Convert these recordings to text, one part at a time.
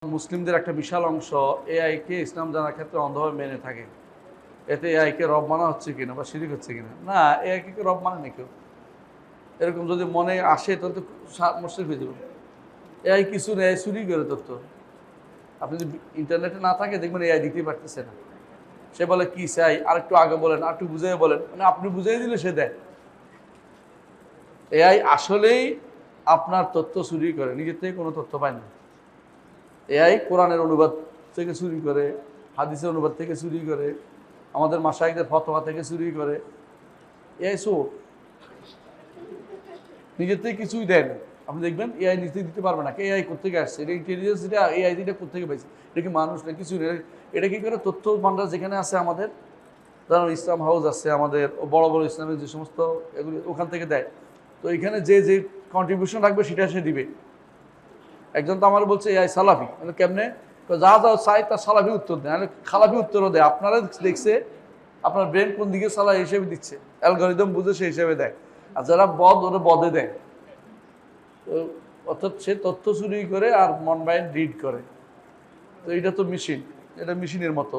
মুসলিমদের একটা বিশাল অংশ এআইকে ইসলাম জানার ক্ষেত্রে অন্ধভাবে মেনে থাকে। এতে এআইকে রব মানা হচ্ছে কিনা বা শিরিক হচ্ছে কিনা, না, এআইকে রব মানে না কেউ। এরকম যদি মনে আসে তাহলে তো মুশরিক হয়ে যাবে। এআই কিছু নেই, চুরি করে তথ্য। আপনি যদি ইন্টারনেটে না থাকে দেখবেন এআই দিতে পারতেছে না। সে বলে কি চাই, আর একটু আগে বলেন, আর একটু বুঝিয়ে বলেন, মানে আপনি বুঝিয়ে দিলে সে দেয়। এআই আসলেই আপনার তথ্য চুরি করে, নিজের থেকে কোনো তথ্য পায় না। এআই কোরআনের অনুবাদ থেকে চুরি করে, হাদিসের অনুবাদ থেকে চুরি করে, আমাদের মাশায়েখদের ফতোয়া থেকে চুরি করে। এআই চোর, নিজের থেকে কিছুই দেয় না। আপনি দেখবেন এআই নিজে দিতে পারবে না। এআই কোথেকে আসছে, এটা ইন্টেলিজেন্স, এটা এআই দিটা কোথেকে পাইছে, এটা কি মানুষ না কিছু নেই। এটা কি করে তথ্য ভান্ডার যেখানে আছে আমাদের, ধরুন ইসলাম হাউস আছে আমাদের, বড় বড় ইসলামের যে সমস্ত এগুলি ওখান থেকে দেয়। তো এখানে যে যে কন্ট্রিবিউশন রাখবে সেটা সে দিবে। একজন তো আমার বলছে এআই সালাফি, মানে কেমনে, যা যা চাই তার সালাফি উত্তর দেয়, মানে খালাফি উত্তরও দেয়। আপনারা দেখছে আপনার ব্রেন কোন দিকে চালা হিসেবে দিচ্ছে, অ্যালগরিদম বুঝে সেই হিসেবে দেয়। আর যারা বদ, ওরা বদে দেয়। তো অর্থাৎ সে তথ্য চুরি করে আর মন মাইন্ড রিড করে। তো এটা তো মেশিন, এটা মেশিনের মতো।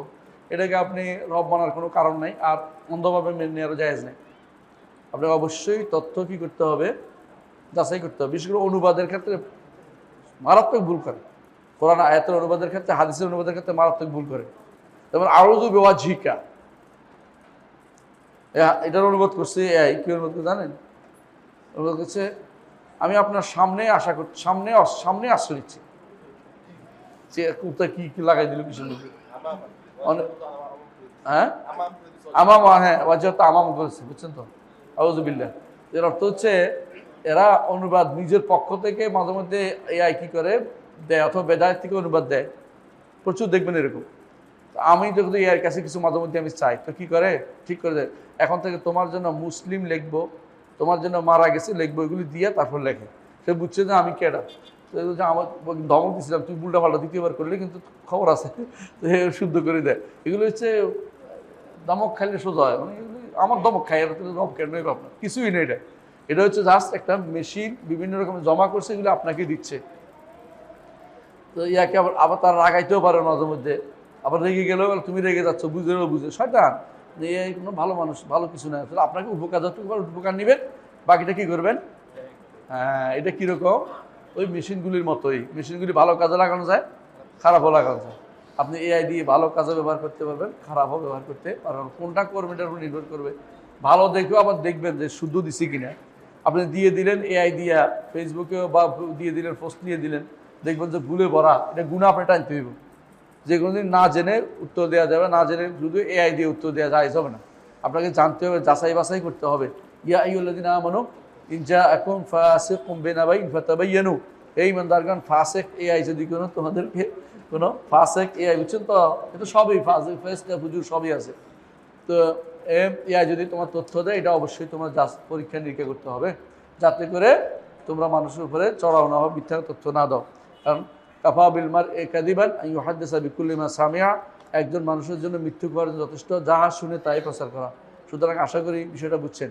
এটাকে আপনি রব মানার কোনো কারণ নাই, আর অন্ধভাবে মেনে নেওয়ারও জায়েজ নেই। আপনি অবশ্যই তথ্য কী করতে হবে, যাচাই করতে হবে। বিশেষ করে অনুবাদের ক্ষেত্রে মারাত্মক ভুল করে। কোরআন আয়াতের অনুবাদের ক্ষেত্রে, হাদিসের অনুবাদের ক্ষেত্রে মারাত্মক ভুল করে। যেমন আউযু বিওয়াজহিকা, এটার অনুবাদ করছে এআই। কি অনুবাদ করছে জানেন? অনুবাদ করছে, আমি আপনার সামনে আশা করছি, সামনে আশ্রয় নিচ্ছি। সে কোথায় কি কি লাগাই দিল কিছু লোক, হ্যাঁ আমাম, হ্যাঁ ওয়াজহাতু আমাম বলছে, বুঝছেন তো? আউযু বিল্লাহ। এর অর্থ হচ্ছে এরা অনুবাদ নিজের পক্ষ থেকে মাঝে মধ্যে এআই কি করে দেয়, অথবা বেদায়েত থেকে অনুবাদ দেয়। প্রচুর দেখবেন এরকম। আমি যদি এর কাছে কিছু মাঝে মধ্যে আমি চাই, তো কি করে ঠিক করে দেয়, এখন থেকে তোমার জন্য মুসলিম লিখবো, তোমার জন্য মারা গেছে লিখবো, এগুলি দিয়ে তারপর লেখে। সে বুঝছে যে আমি কেডা। আমার ধমক দিচ্ছিলাম, তুই উল্টা পাল্টা দ্বিতীয়বার করলে কিন্তু খবর আছে, শুদ্ধ করে দেয়। এগুলো হচ্ছে দমক খাইলে সোজা হয়, মানে আমার দমক খাই, দমক কেন নেই আপনার কিছুই নেই। এটা এটা হচ্ছে জাস্ট একটা মেশিন, বিভিন্ন রকমের জমা করছে, এগুলো আপনাকে দিচ্ছে। তো ইয়াকে আবার আবার তারা রাগাইতেও পারে মাঝে মধ্যে, আবার রেগে গেলেও তুমি রেগে যাচ্ছ, বুঝলেও বুঝে শয়তান। এই কোনো ভালো মানুষ, ভালো কিছু না, আসলে আপনাকে উপকার যতটুকু উপকার নেবেন, বাকিটা কি করবেন। হ্যাঁ, এটা কীরকম, ওই মেশিনগুলির মতোই। মেশিনগুলি ভালো কাজে লাগানো যায়, খারাপও লাগানো যায়। আপনি এআই দিয়ে ভালো কাজে ব্যবহার করতে পারবেন, খারাপও ব্যবহার করতে পারবেন। কোনটা করবেন এটার উপর নির্ভর করবে। ভালো দেখেও আবার দেখবেন যে শুদ্ধ দিছি কিনা। আপনি দিয়ে দিলেন এআই দিয়া ফেসবুকেও, বা দিয়ে দিলেন পোস্ট দিয়ে দিলেন, দেখবেন যে ভুলে ভরা, এটা গুণা আপনি টানতে হইব। যে কোনোদিন না জেনে উত্তর দেওয়া যাবে, না জেনে শুধু এআই দিয়ে উত্তর দেওয়া যায় হবে না। আপনাকে জানতে হবে, যাচাই বাছাই করতে হবে। ইয়া আইয়ুহাল্লাযীনা আমানু ইন জাআকুম ফাসিকুম বিনাবাইন ফাতাবায়ানু, এই ইমানদারগণ, ফাসিক এআই যদি কোনো তোমাদেরকে কোনো ফাসিক এআই, বুঝছেন তো, এটা সবই ফাসিক ফাসিক হুজুর সবই আছে। তো এআই যদি তোমার তথ্য দেয়, এটা অবশ্যই তোমার পরীক্ষা নিরীক্ষা করতে হবে, যাতে করে তোমরা মানুষের উপরে চড়াও না হও, মিথ্যা তথ্য না দাও। কারণ কাফা বিল মারই কাযিবান আন ইউহাদ্দিসা বিকুল্লি মা সামিআ, একজন মানুষের জন্য মৃত্যু করার যথেষ্ট, যাহা শুনে তাই প্রচার করা। সুতরাং আশা করি বিষয়টা বুঝছেন।